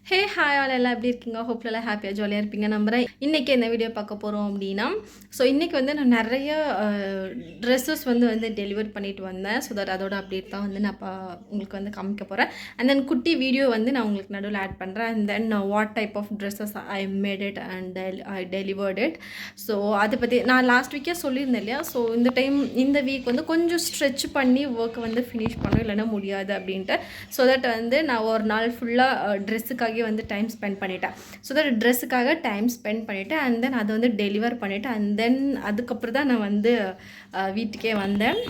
Hey hi all எல்லாம் எப்படி இருக்கீங்க? ஹோப்ல எல்லாம் ஹாப்பியாக ஜாலியாக இருப்பீங்க நம்புகிறேன். இன்றைக்கி என்ன வீடியோ பார்க்க போகிறோம் அப்படின்னா, ஸோ இன்றைக்கி வந்து நான் நிறைய ட்ரெஸ்ஸஸ் வந்து டெலிவர் பண்ணிட்டு வந்தேன். ஸோ தட் அதோட அப்டேட் தான் வந்து நான் உங்களுக்கு வந்து காமிக்க போகிறேன். அண்ட் தென் குட்டி வீடியோ வந்து நான் உங்களுக்கு நடுவில் ஆட் பண்ணுறேன். And then what type of dresses I made it and I delivered it. So அதை பற்றி நான் லாஸ்ட் வீக்கே சொல்லியிருந்தேன் இல்லையா? ஸோ இந்த வீக் வந்து கொஞ்சம் ஸ்ட்ரெச் பண்ணி ஒர்க்கை வந்து ஃபினிஷ் பண்ணணும், இல்லைன்னா முடியாது அப்படின்ட்டு. ஸோ தட் வந்து நான் ஒரு நாள் ஃபுல்லாக ட்ரெஸ்ஸுக்காக வந்து டைம் ஸ்பெண்ட் பண்ணிட்டேன். ஸோ தட் ட்ரெஸ்ஸுக்காக டைம் ஸ்பெண்ட் பண்ணிவிட்டேன். அண்ட் தென் அதை வந்து டெலிவர் பண்ணிவிட்டேன். அண்ட் தென் அதுக்கப்புறம் தான் நான் வந்து வீட்டுக்கே வந்தேன்.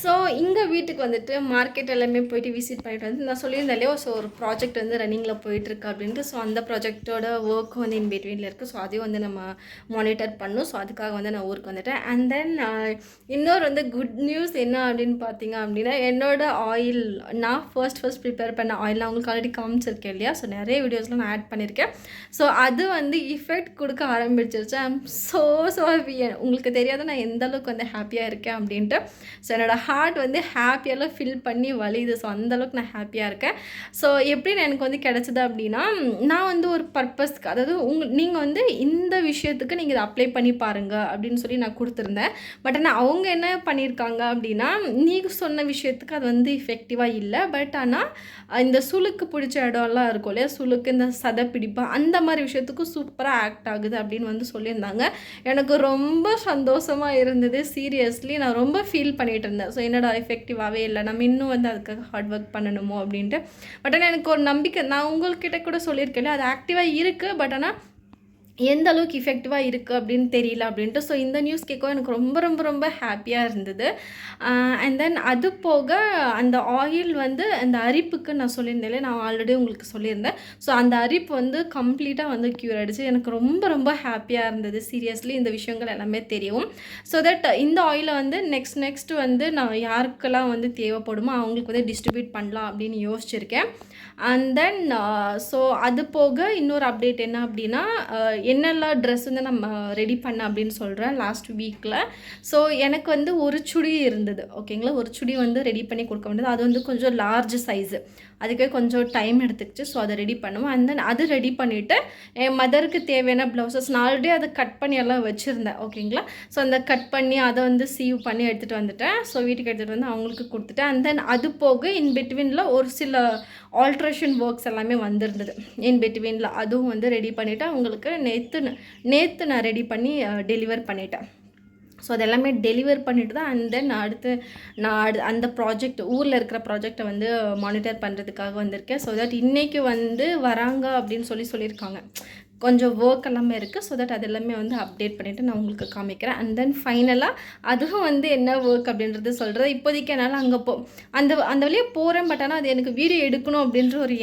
ஸோ இங்கே வீட்டுக்கு வந்துட்டு மார்க்கெட் எல்லாமே போயிட்டு விசிட் பண்ணிட்டு வந்து நான் சொல்லியிருந்தேன் இல்லையோ, ஸோ ஒரு ப்ராஜெக்ட் வந்து ரன்னிங்கில் போயிட்டுருக்கு அப்படின்ட்டு. ஸோ அந்த ப்ராஜெக்டோட ஒர்க் வந்து இன் பிட்வீனில் இருக்குது. ஸோ அதையும் வந்து நம்ம மானிட்டர் பண்ணணும். ஸோ அதுக்காக வந்து நான் ஊருக்கு வந்துட்டேன். அண்ட் தென் இன்னொரு வந்து குட் நியூஸ் என்ன அப்படின்னு பார்த்தீங்க அப்படின்னா, என்னோட ஆயில் நான் ஃபர்ஸ்ட் ப்ரிப்பேர் பண்ண ஆயில் நான் உங்களுக்கு ஆல்ரெடி காமிச்சிருக்கேன் இல்லையா? ஸோ நிறைய வீடியோஸ்லாம் நான் ஆட் பண்ணியிருக்கேன். ஸோ அது வந்து இஃபெக்ட் கொடுக்க ஆரம்பிச்சிருச்சு. I am so happy. உங்களுக்கு தெரியாத நான் எந்த அளவுக்கு வந்து ஹாப்பியாக இருக்கேன் அப்படின்ட்டு. ஸோ என்னோடய ஹார்ட் வந்து ஹாப்பியெல்லாம் ஃபில் பண்ணி வலியுது. ஸோ அந்தளவுக்கு நான் ஹாப்பியாக இருக்கேன். ஸோ எப்படின்னு எனக்கு வந்து கிடச்சிது அப்படின்னா, நான் வந்து ஒரு பர்பஸ்க்கு, அதாவது நீங்கள் வந்து இந்த விஷயத்துக்கு நீங்கள் இதை அப்ளை பண்ணி பாருங்கள் அப்படின்னு சொல்லி நான் கொடுத்துருந்தேன். பட் ஆனால் அவங்க என்ன பண்ணியிருக்காங்க அப்படின்னா, நீங்கள் சொன்ன விஷயத்துக்கு அது வந்து இஃபெக்டிவாக இல்லை. பட் ஆனால் இந்த சுளுக்கு பிடிச்ச இடம்லாம் இருக்கும் இல்லையா, சுளுக்கு இந்த சதைப்பிடிப்பு அந்த மாதிரி விஷயத்துக்கு சூப்பராக ஆக்ட் ஆகுது அப்படின்னு வந்து சொல்லியிருந்தாங்க. எனக்கு ரொம்ப சந்தோஷமாக இருந்தது. சீரியஸ்லி நான் ரொம்ப ஃபீல் பண்ணிகிட்டு இருந்தேன். ஸோ என்னடா எஃபெக்டிவாகவே இல்லை, நம்ம இன்னும் வந்து அதுக்காக ஹார்ட் ஒர்க் பண்ணணுமோ அப்படின்ட்டு. பட் ஆனால் எனக்கு ஒரு நம்பிக்கை, நான் உங்கள்கிட்ட கூட சொல்லியிருக்கேன், அது ஆக்டிவாக இருக்குது. பட் ஆனால் எந்த அளவுக்கு இஃபெக்டிவாக இருக்குது அப்படின்னு தெரியல அப்படின்ட்டு. ஸோ இந்த நியூஸ் கேட்கவும் எனக்கு ரொம்ப ரொம்ப ரொம்ப ஹாப்பியாக இருந்தது. அண்ட் தென் அது போக அந்த ஆயில் வந்து அந்த அரிப்புக்கு நான் சொல்லியிருந்தேன், நான் ஆல்ரெடி உங்களுக்கு சொல்லியிருந்தேன். ஸோ அந்த அரிப்பு வந்து கம்ப்ளீட்டாக வந்து க்யூர் ஆகிடுச்சு. எனக்கு ரொம்ப ரொம்ப ஹாப்பியாக இருந்தது. சீரியஸ்லி இந்த விஷயங்கள் எல்லாமே தெரியும். ஸோ தட் இந்த ஆயிலை வந்து நெக்ஸ்ட் வந்து நான் யாருக்கெல்லாம் வந்து தேவைப்படுமோ அவங்களுக்கு வந்து டிஸ்ட்ரிபியூட் பண்ணலாம் அப்படின்னு யோசிச்சிருக்கேன். அண்ட் தென் ஸோ அது போக இன்னொரு அப்டேட் என்ன அப்படின்னா, என்னெல்லாம் ட்ரெஸ் வந்து நம்ம ரெடி பண்ண அப்படின்னு சொல்கிறேன் லாஸ்ட் வீக்கில். ஸோ எனக்கு வந்து ஒரு சுடி இருந்தது, ஓகேங்களா? ஒரு சுடி வந்து ரெடி பண்ணி கொடுக்க வேண்டியது. அது வந்து கொஞ்சம் லார்ஜ் சைஸு, அதுக்கே கொஞ்சம் டைம் எடுத்துக்கிச்சு. ஸோ அதை ரெடி பண்ணுவோம். அண்ட் தென் அது ரெடி பண்ணிவிட்டு என் மதருக்கு தேவையான ப்ளவுசஸ் நான் ஆல்ரெடி அதை கட் பண்ணி எல்லாம் வச்சுருந்தேன், ஓகேங்களா? ஸோ அந்த கட் பண்ணி அதை வந்து சீவ் பண்ணி எடுத்துகிட்டு வந்துட்டேன். ஸோ வீட்டுக்கு எடுத்துகிட்டு வந்து அவங்களுக்கு கொடுத்துட்டேன். அண்ட் தென் அது போக இன் பிட்வீனில் ஒரு சில ஆல்ட்ரேஷன் ஒர்க்ஸ் எல்லாமே வந்திருந்தது இன் பிட்வீனில். அதுவும் வந்து ரெடி பண்ணிவிட்டு அவங்களுக்கு நேற்று நான் ரெடி பண்ணி டெலிவர் பண்ணிட்டேன். ஸோ அதெல்லாமே டெலிவர் பண்ணிவிட்டு தான் அண்ட் தென் நான் அந்த ப்ராஜெக்ட் ஊரில் இருக்கிற ப்ராஜெக்டை வந்து மானிட்டர் பண்ணுறதுக்காக வந்திருக்கேன். ஸோ தட் இன்றைக்கி வந்து வராங்க அப்படின்னு சொல்லியிருக்காங்க. கொஞ்சம் ஒர்க் எல்லாமே இருக்குது. ஸோ தட் அது எல்லாமே வந்து அப்டேட் பண்ணிவிட்டு நான் உங்களுக்கு காமிக்கிறேன். அண்ட் தென் ஃபைனலாக அதுவும் வந்து என்ன ஒர்க் அப்படின்றது சொல்கிறது. இப்போதைக்கு என்னால் அங்கே அந்த வழியாக போகிறேன். பட் ஆனால் அது எனக்கு வீடியோ எடுக்கணும் அப்படின்ற ஒரு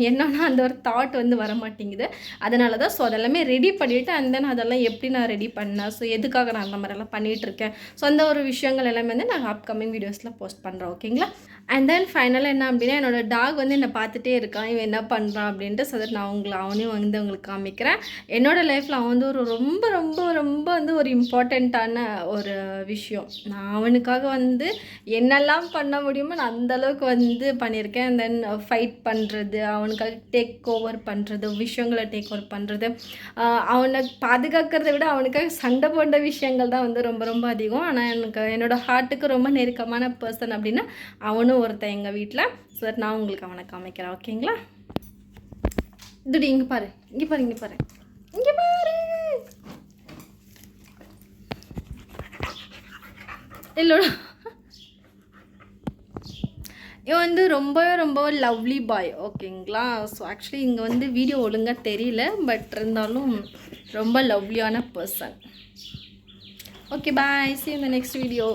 என்னன்னா அந்த ஒரு தாட் வந்து வர மாட்டேங்குது. அதனால தான் ஸோ அதெல்லாமே ரெடி பண்ணிவிட்டு அண்ட் தென் அதெல்லாம் எப்படி நான் ரெடி பண்ணேன், ஸோ எதுக்காக நான் அந்த மாதிரிலாம் பண்ணிகிட்ருக்கேன், ஸோ அந்த ஒரு விஷயங்கள் எல்லாமே வந்து நான் அப்கமிங் வீடியோஸில் போஸ்ட் பண்ணுறேன், ஓகேங்களா? அண்ட் தென் ஃபைனலாக என்ன அப்படின்னா, என்னோடய டாக் வந்து என்னை பார்த்துட்டே இருக்கான், இவன் என்ன பண்ணுறான் அப்படின்ட்டு. ஸோ தட் நான் அவனையும் வந்து உங்களுக்கு காமிக்கிறேன். என்னோடய லைஃப்பில் அவன் வந்து ஒரு ரொம்ப ரொம்ப ரொம்ப வந்து ஒரு இம்பார்ட்டண்ட்டான ஒரு விஷயம். நான் அவனுக்காக வந்து என்னெல்லாம் பண்ண முடியுமோ நான் அந்தளவுக்கு வந்து பண்ணியிருக்கேன். அண்ட் தென் ஃபைட் பண்ணுறது, அவனுக்காக டேக் ஓவர் பண்ணுறது, விஷயங்களை டேக் ஓவர் பண்ணுறது, அவனை பாதுகாக்கிறத விட அவனுக்காக சண்டை போன்ற விஷயங்கள் தான் வந்து ரொம்ப ரொம்ப அதிகம். ஆனால் என்னோடய ஹார்ட்டுக்கு ரொம்ப நெருக்கமான பர்சன் அப்படின்னா அவனும் ஒருத்தன் எங்கள் வீட்டில். ஸோ தட் நான் உங்களுக்கு அவனை காமிக்கிறேன், ஓகேங்களா? இதுடி இங்கே பாரு, இங்கே பாரு, இங்கே பாரு, இங்கே பாரு. இல்லோட இவன் வந்து ரொம்ப ரொம்ப லவ்லி பாய், ஓகேங்களா? ஸோ ஆக்சுவலி இங்கே வந்து வீடியோ ஒழுங்காக தெரியல, பட் இருந்தாலும் ரொம்ப லவ்லியான person. Okay, bye, see you in the next video.